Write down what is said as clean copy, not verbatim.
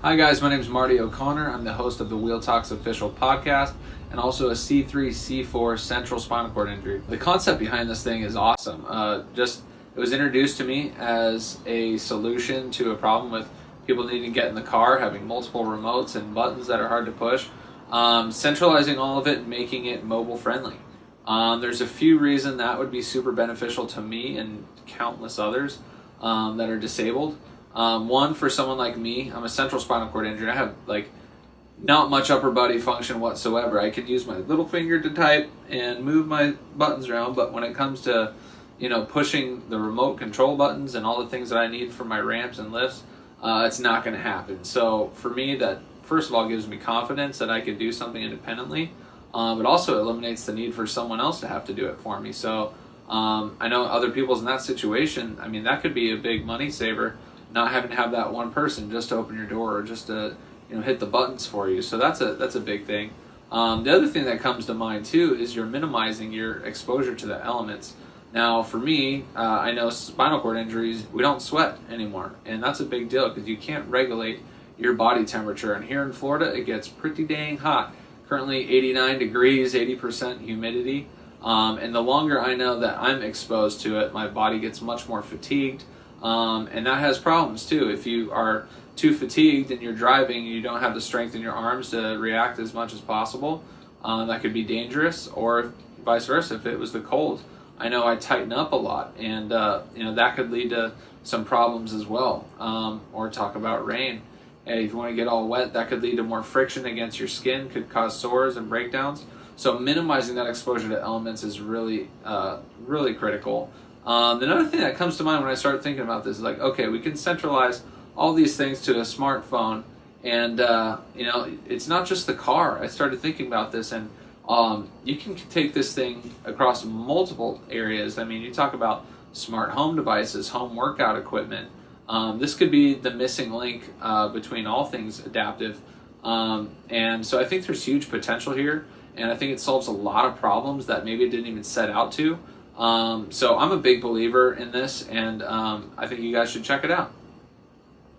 Hi guys, my name is Marty O'Connor. I'm the host of the Wheel Talks official podcast and also a C3, C4 central spinal cord injury. The concept behind this thing is awesome. It was introduced to me as a solution to a problem with people needing to get in the car, having multiple remotes and buttons that are hard to push. Centralizing all of it and making it mobile friendly. There's a few reasons that would be super beneficial to me and countless others that are disabled. One, for someone like me, I'm a central spinal cord injury. I have not much upper body function whatsoever. I can use my little finger to type and move my buttons around, but when it comes to pushing the remote control buttons and all the things that I need for my ramps and lifts, it's not going to happen. So for me, that first of all gives me confidence that I could do something independently, but also eliminates the need for someone else to have to do it for me. So I know other people's in that situation. I mean, that could be a big money saver, not having to have that one person just to open your door or just to hit the buttons for you. So that's a big thing. The other thing that comes to mind too is you're minimizing your exposure to the elements. Now for me, I know spinal cord injuries, we don't sweat anymore, and that's a big deal because you can't regulate your body temperature. And here in Florida, it gets pretty dang hot. Currently 89 degrees, 80% humidity. And the longer I know that I'm exposed to it, my body gets much more fatigued. And that has problems too. If you are too fatigued and you're driving and you don't have the strength in your arms to react as much as possible, that could be dangerous, or vice versa if it was the cold. I know I tighten up a lot, and that could lead to some problems as well. Or talk about rain. And if you want to get all wet, that could lead to more friction against your skin, could cause sores and breakdowns. So minimizing that exposure to elements is really critical. Another thing that comes to mind when I start thinking about this is okay, we can centralize all these things to a smartphone, and it's not just the car. I started thinking about this, and you can take this thing across multiple areas. I mean, you talk about smart home devices, home workout equipment. This could be the missing link between all things adaptive, and so I think there's huge potential here, and I think it solves a lot of problems that maybe it didn't even set out to. So I'm a big believer in this, and I think you guys should check it out.